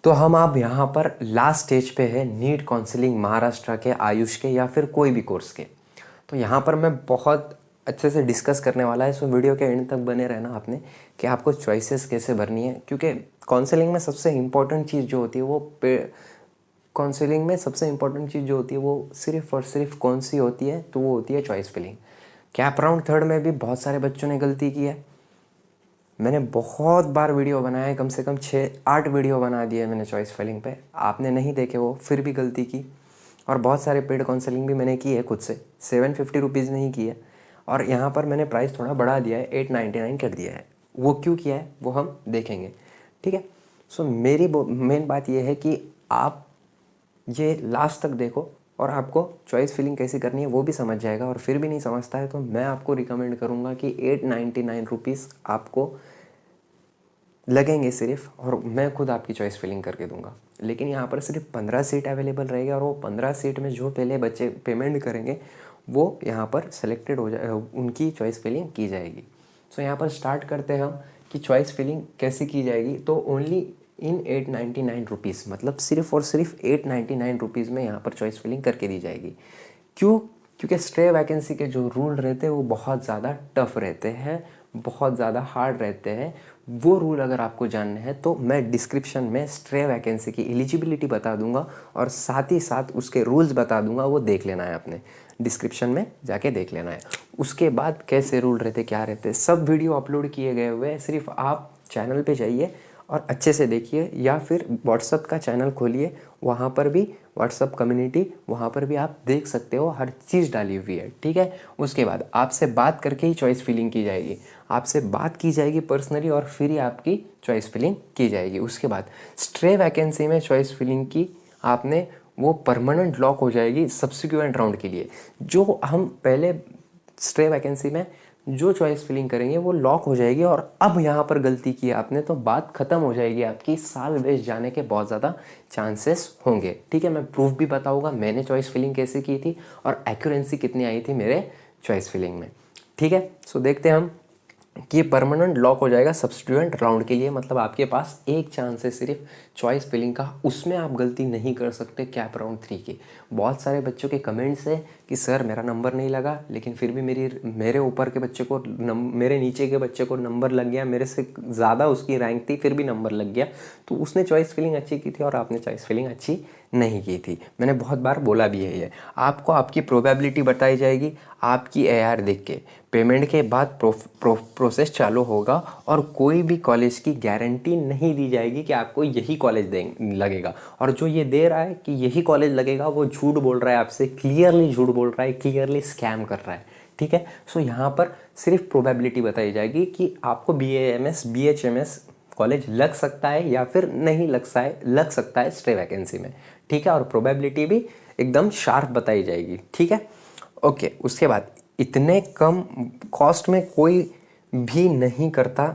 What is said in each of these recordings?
तो हम अब यहाँ पर लास्ट स्टेज पे है नीट काउंसलिंग महाराष्ट्र के, आयुष के या फिर कोई भी कोर्स के। तो यहाँ पर मैं बहुत अच्छे से डिस्कस करने वाला है, सो वीडियो के एंड तक बने रहना आपने कि आपको चॉइसेस कैसे भरनी है। क्योंकि काउंसलिंग में सबसे इम्पोर्टेंट चीज़ जो होती है वो सिर्फ और सिर्फ कौन सी होती है, तो वो होती है choice filling. Cap round third में भी बहुत सारे बच्चों ने गलती की है। मैंने बहुत बार वीडियो बनाया है, कम से कम 6-8 वीडियो बना दिए मैंने चॉइस फिलिंग पे, आपने नहीं देखे वो, फिर भी गलती की। और बहुत सारे पेड काउंसलिंग भी मैंने की है खुद से, 750 रुपीज़ नहीं की है। और यहाँ पर मैंने प्राइस थोड़ा बढ़ा दिया है, 899 कर दिया है। वो क्यों किया है वो हम देखेंगे, ठीक है। सो मेरी मेन बात ये है कि आप ये लास्ट तक देखो और आपको चॉइस फिलिंग कैसी करनी है वो भी समझ जाएगा। और फिर भी नहीं समझता है तो मैं आपको रिकमेंड करूँगा कि 899 रुपीज़ आपको लगेंगे सिर्फ, और मैं खुद आपकी चॉइस फिलिंग करके दूंगा। लेकिन यहाँ पर सिर्फ 15 सीट अवेलेबल रहेगी और वो 15 सीट में जो पहले बच्चे पेमेंट करेंगे वो यहाँ पर सेलेक्टेड हो जाए, उनकी चॉइस फिलिंग की जाएगी। सो यहाँ पर स्टार्ट करते हैं हम कि चॉइस फिलिंग कैसे की जाएगी। तो ओनली इन 899 रुपीज़, मतलब सिर्फ और सिर्फ 899 रुपीज़ में यहाँ पर चॉइस फिलिंग करके दी जाएगी। क्यों? क्योंकि स्ट्रे वैकेंसी के जो रूल रहते हैं वो बहुत ज़्यादा टफ रहते हैं, बहुत ज़्यादा हार्ड रहते हैं। वो रूल अगर आपको जानने हैं तो मैं डिस्क्रिप्शन में स्ट्रे वैकेंसी की एलिजिबिलिटी बता दूंगा और साथ ही साथ उसके रूल्स बता दूंगा, वो देख लेना है आपने, डिस्क्रिप्शन में जाके देख लेना है। उसके बाद कैसे रूल रहते, क्या रहते, सब वीडियो अपलोड किए गए हुए हैं। सिर्फ आप चैनल पे जाइए और अच्छे से देखिए, या फिर व्हाट्सअप का चैनल खोलिए, वहाँ पर भी व्हाट्सअप कम्युनिटी, वहाँ पर भी आप देख सकते हो, हर चीज़ डाली हुई है, ठीक है। उसके बाद आपसे बात करके ही चॉइस फिलिंग की जाएगी, आपसे बात की जाएगी पर्सनली और फिर ही आपकी चॉइस फिलिंग की जाएगी। उसके बाद स्ट्रे वैकेंसी में चॉइस फिलिंग की आपने वो परमानेंट लॉक हो जाएगी सब्सिक्वेंट राउंड के लिए। जो हम पहले स्ट्रे वैकेंसी में जो चॉइस फिलिंग करेंगे वो लॉक हो जाएगी, और अब यहाँ पर गलती की आपने तो बात खत्म हो जाएगी आपकी, साल वेस्ट जाने के बहुत ज़्यादा चांसेस होंगे, ठीक है। मैं प्रूफ भी बताऊँगा मैंने चॉइस फिलिंग कैसे की थी और एक्यूरेंसी कितनी आई थी मेरे चॉइस फिलिंग में, ठीक है। सो देखते हैं हम कि ये परमानेंट लॉक हो जाएगा सब्स्टिट्यूएंट राउंड के लिए। मतलब आपके पास एक चांस है सिर्फ चॉइस फिलिंग का, उसमें आप गलती नहीं कर सकते कैप राउंड 3 की। बहुत सारे बच्चों के कमेंट्स है कि सर मेरा नंबर नहीं लगा, लेकिन फिर भी मेरे ऊपर के बच्चे को मेरे नीचे के बच्चे को नंबर लग गया, मेरे से ज़्यादा उसकी रैंक थी फिर भी नंबर लग गया। तो उसने चॉइस फिलिंग अच्छी की थी और आपने चॉइस फिलिंग अच्छी नहीं की थी। मैंने बहुत बार बोला भी है ये। आपको आपकी प्रोबेबिलिटी बताई जाएगी आपकी एआर देख के। पेमेंट के बाद प्रोसेस चालू होगा और कोई भी कॉलेज की गारंटी नहीं दी जाएगी कि आपको यही कॉलेज लगेगा। और जो ये दे रहा है कि यही कॉलेज लगेगा वो झूठ बोल रहा है आपसे, क्लियरली झूठ बोल रहा है, क्लियरली स्कैम कर रहा है, ठीक है। सो यहाँ पर सिर्फ प्रोबेबिलिटी बताई जाएगी कि आपको BAMS BHMS कॉलेज लग सकता है या फिर नहीं लग सकता है स्ट्रे वैकेंसी में, ठीक है। और प्रोबेबिलिटी भी एकदम शार्प बताई जाएगी, ठीक है। ओके, उसके बाद इतने कम कॉस्ट में कोई भी नहीं करता,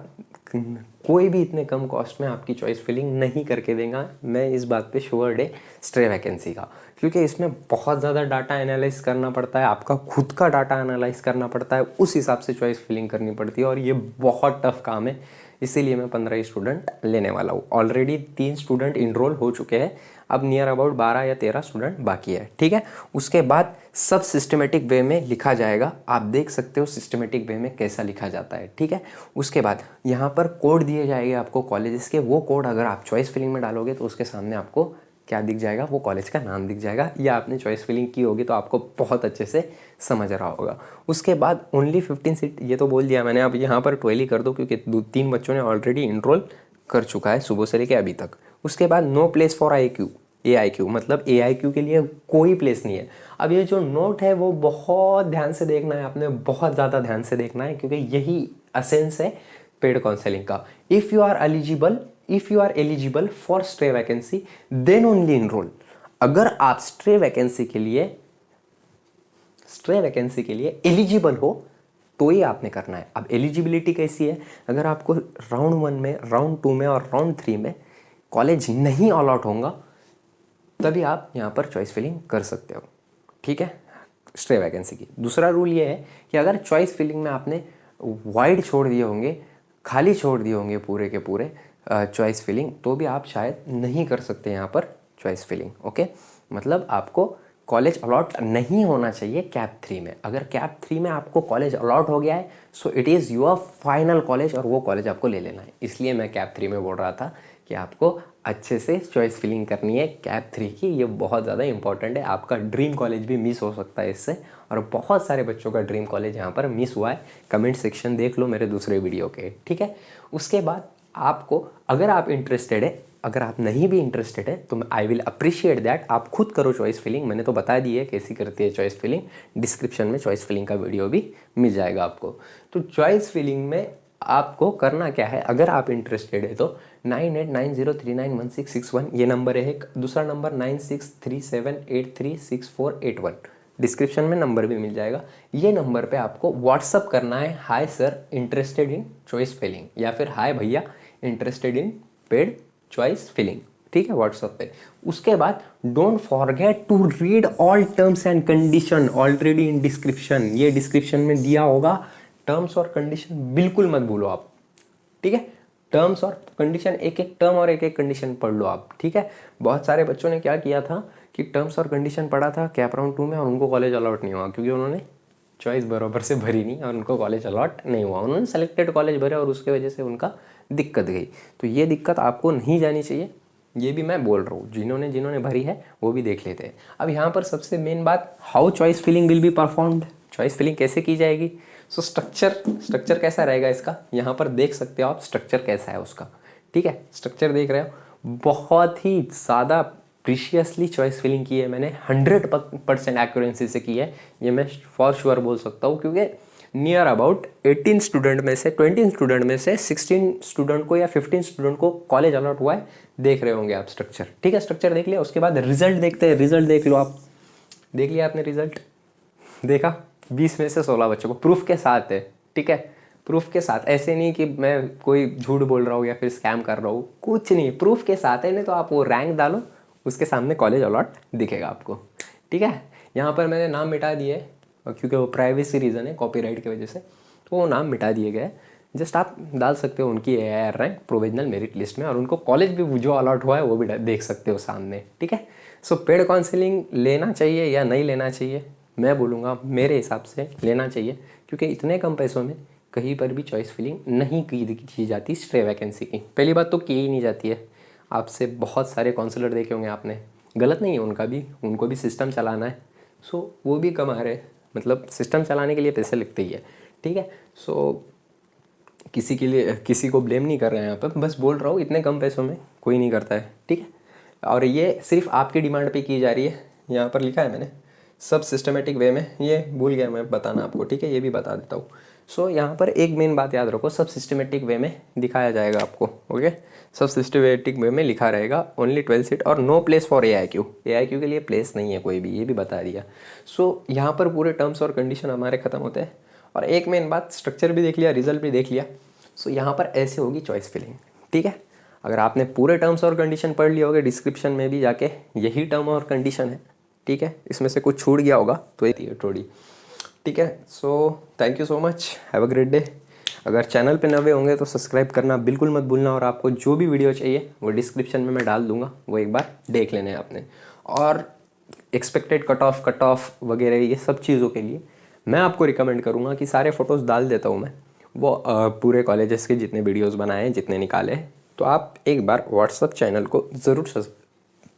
कोई भी इतने कम कॉस्ट में आपकी चॉइस फिलिंग नहीं करके देगा, मैं इस बात पे श्योर है स्ट्रे वैकेंसी का। क्योंकि इसमें बहुत ज़्यादा डाटा एनालाइज करना पड़ता है, आपका खुद का डाटा एनालाइज करना पड़ता है, उस हिसाब से चॉइस फिलिंग करनी पड़ती है और ये बहुत टफ काम है। इसीलिए मैं 15 स्टूडेंट लेने वाला हूँ। ऑलरेडी 3 स्टूडेंट इनरोल हो चुके हैं, अब नियर अबाउट 12 या 13 स्टूडेंट बाकी है, ठीक है। उसके बाद सब सिस्टमेटिक वे में लिखा जाएगा, आप देख सकते हो सिस्टमेटिक वे में कैसा लिखा जाता है, ठीक है। उसके बाद यहाँ पर कोड दिए जाएंगे आपको कॉलेजेस के, वो कोड अगर आप चॉइस फिलिंग में डालोगे तो उसके सामने आपको क्या दिख जाएगा, वो कॉलेज का नाम दिख जाएगा, या आपने चॉइस फिलिंग की होगी तो आपको बहुत अच्छे से समझ रहा होगा। उसके बाद ओनली 15 सीट, ये तो बोल दिया मैंने, अब यहाँ पर 12 ही कर दो क्योंकि 2-3 बच्चों ने ऑलरेडी इनरोल कर चुका है सुबह से लेकर अभी तक। उसके बाद नो प्लेस फॉर AIQ, मतलब AIQ के लिए कोई प्लेस नहीं है। अब ये जो नोट है वो बहुत ध्यान से देखना है आपने, बहुत ज़्यादा ध्यान से देखना है, क्योंकि यही असेंस है पेड काउंसलिंग का। If you are eligible for stray vacancy then only enrol. अगर आप स्ट्रे वैकेंसी के लिए एलिजिबल हो तो ही आपने करना है। अब एलिजिबिलिटी कैसी है, अगर आपको राउंड 1 में, राउंड 2 में और राउंड 3 में कॉलेज नहीं अलॉट होगा तभी आप यहाँ पर चॉइस फिलिंग कर सकते हो, ठीक है, स्ट्रे वैकेंसी की। दूसरा रूल ये है कि अगर चॉइस फिलिंग में आपने वाइड छोड़ दिए होंगे, खाली छोड़ दिए होंगे पूरे के पूरे, चॉइस फिलिंग, तो भी आप शायद नहीं कर सकते यहाँ पर चॉइस फिलिंग। ओके, मतलब आपको कॉलेज अलॉट नहीं होना चाहिए कैप 3 में। अगर कैप 3 में आपको कॉलेज अलॉट हो गया है so it is your final college और वो कॉलेज आपको ले लेना है। इसलिए मैं कैप 3 में बोल रहा था कि आपको अच्छे से चॉइस फिलिंग करनी है कैप 3 की। ये बहुत ज़्यादा इंपॉर्टेंट है। आपका ड्रीम कॉलेज भी मिस हो सकता है इससे, और बहुत सारे बच्चों का ड्रीम कॉलेज यहाँ पर मिस हुआ है। कमेंट सेक्शन देख लो मेरे दूसरे वीडियो के, ठीक है। उसके बाद आपको, अगर आप इंटरेस्टेड है, अगर आप नहीं भी इंटरेस्टेड है तो आई विल अप्रिशिएट दैट आप खुद करो चॉइस फिलिंग। मैंने तो बता दी है कैसी करती है चॉइस फिलिंग, डिस्क्रिप्शन में चॉइस फिलिंग का वीडियो भी मिल जाएगा आपको। तो चॉइस फिलिंग में आपको करना क्या है, अगर आप इंटरेस्टेड है तो 9890391661 ये नंबर है एक। दूसरा नंबर 9637836481, डिस्क्रिप्शन में नंबर भी मिल जाएगा। ये नंबर पे आपको व्हाट्सअप करना है, hi sir interested in choice filling, या फिर हाय भैया interested in paid choice filling, ठीक है, व्हाट्सएप पे। उसके बाद don't forget to read all terms and condition already in description. ये डिस्क्रिप्शन में दिया होगा, टर्म्स और कंडीशन बिल्कुल मत भूलो आप, ठीक है। टर्म्स और कंडीशन, एक एक टर्म और एक एक कंडीशन पढ़ लो आप, ठीक है। बहुत सारे बच्चों ने क्या किया था कि टर्म्स और कंडीशन पढ़ा था कैप राउंड 2 में और उनको कॉलेज अलॉट नहीं हुआ, क्योंकि उन्होंने चॉइस बराबर से भरी नहीं और उनको कॉलेज अलॉट नहीं हुआ। उन्होंने सेलेक्टेड कॉलेज भरे और उसके वजह से उनका दिक्कत गई। तो ये दिक्कत आपको नहीं जानी चाहिए, ये भी मैं बोल रहा हूँ। जिन्होंने भरी है वो भी देख लेते हैं। अब यहाँ पर सबसे मेन बात, how choice filling will be performed, choice filling कैसे की जाएगी। सो स्ट्रक्चर कैसा रहेगा इसका, यहाँ पर देख सकते हो आप स्ट्रक्चर कैसा है उसका, ठीक है। स्ट्रक्चर देख रहे हो, बहुत ही ज़्यादा प्रीशियसली चॉइस फिलिंग की है मैंने, 100% एक्यूरेंसी से की है, ये मैं फॉर श्योर बोल सकता हूँ। क्योंकि नियर अबाउट 18 स्टूडेंट में से 20 स्टूडेंट में से 16 स्टूडेंट को या 15 स्टूडेंट को कॉलेज अलॉट हुआ है, देख रहे होंगे आप स्ट्रक्चर, ठीक है। स्ट्रक्चर देख लिया, उसके बाद रिजल्ट देखते हैं। रिजल्ट देख लो आप, देख लिया आपने रिजल्ट, देखा 20 में से 16 बच्चों को प्रूफ के साथ है, ठीक है। प्रूफ के साथ, ऐसे नहीं कि मैं कोई झूठ बोल रहा हूँ या फिर स्कैम कर रहा हूँ, कुछ नहीं, प्रूफ के साथ है। नहीं तो आप वो रैंक डालो, उसके सामने कॉलेज अलॉट दिखेगा आपको, ठीक है। यहाँ पर मैंने नाम मिटा दिए क्योंकि वो प्राइवेसी रीज़न है, कॉपीराइट की वजह से, तो वो नाम मिटा दिए गए। जस्ट आप डाल सकते हो उनकी AIR rank provisional merit list में, और उनको कॉलेज भी जो अलॉट हुआ है वो भी देख सकते हो सामने, ठीक है। सो पेड काउंसलिंग लेना चाहिए या नहीं लेना चाहिए, मैं बोलूँगा मेरे हिसाब से लेना चाहिए, क्योंकि इतने कम पैसों में कहीं पर भी चॉइस फिलिंग नहीं की जाती स्ट्रे वैकेंसी की। पहली बात तो की ही नहीं जाती है। आपसे बहुत सारे काउंसलर देखे होंगे आपने, गलत नहीं है उनका भी, उनको भी सिस्टम चलाना है। सो वो भी कमा रहे, मतलब सिस्टम चलाने के लिए पैसे लगते ही है, ठीक है। सो किसी को ब्लेम नहीं कर रहे हैं यहाँ पर, बस बोल रहा हूँ इतने कम पैसों में कोई नहीं करता है, ठीक है। और ये सिर्फ आपकी डिमांड पे की जा रही है, यहाँ पर लिखा है मैंने, सब सिस्टमेटिक वे में, ये भूल गया मैं बताना आपको, ठीक है, ये भी बता देता हूँ। सो यहाँ पर एक मेन बात याद रखो, सब सिस्टमेटिक वे में दिखाया जाएगा आपको, ओके। सब सिस्टमेटिक वे में लिखा रहेगा, ओनली 12 सीट और नो प्लेस फॉर AIQ के लिए प्लेस नहीं है कोई भी, ये भी बता दिया। सो यहाँ पर पूरे टर्म्स और कंडीशन हमारे खत्म होते हैं। और एक मेन बात, स्ट्रक्चर भी देख लिया, रिजल्ट भी देख लिया। सो यहाँ पर ऐसे होगी चॉइस फिलिंग, ठीक है। अगर आपने पूरे टर्म्स और कंडीशन पढ़ लिए होगे, डिस्क्रिप्शन में भी जाके यही टर्म और कंडीशन है, ठीक है। इसमें से कुछ छूट गया होगा तो ये थोड़ी, ठीक है। So thank you so much, have a great day. अगर चैनल पे नए होंगे तो सब्सक्राइब करना बिल्कुल मत भूलना, और आपको जो भी वीडियो चाहिए वो डिस्क्रिप्शन में मैं डाल दूंगा, वो एक बार देख लेने आपने। और एक्सपेक्टेड कट ऑफ वगैरह ये सब चीज़ों के लिए मैं आपको रिकमेंड करूँगा कि सारे फ़ोटोज़ डाल देता हूँ मैं, वो पूरे कॉलेजेस के जितने वीडियोज़ बनाए हैं, जितने निकाले हैं, तो आप एक बार व्हाट्सअप चैनल को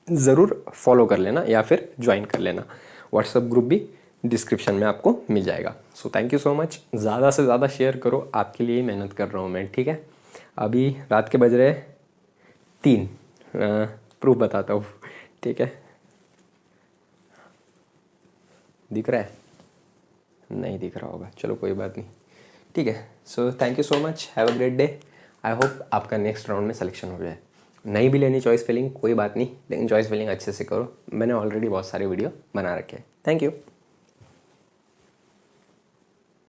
ज़रूर फॉलो कर लेना या फिर ज्वाइन कर लेना। व्हाट्सअप ग्रुप भी डिस्क्रिप्शन में आपको मिल जाएगा। So thank you so much, ज़्यादा से ज़्यादा शेयर करो, आपके लिए मेहनत कर रहा हूँ मैं, ठीक है। अभी रात के बज रहे 3, प्रूफ बताता हूँ, ठीक है। दिख रहा है? नहीं दिख रहा होगा, चलो कोई बात नहीं, ठीक है। So thank you so much, have a great day. I hope आपका नेक्स्ट राउंड में सिलेक्शन हो जाए। नहीं भी लेनी चॉइस फिलिंग कोई बात नहीं, लेकिन चॉइस फिलिंग अच्छे से करो। मैंने ऑलरेडी बहुत सारे वीडियो बना रखे हैं। Thank you.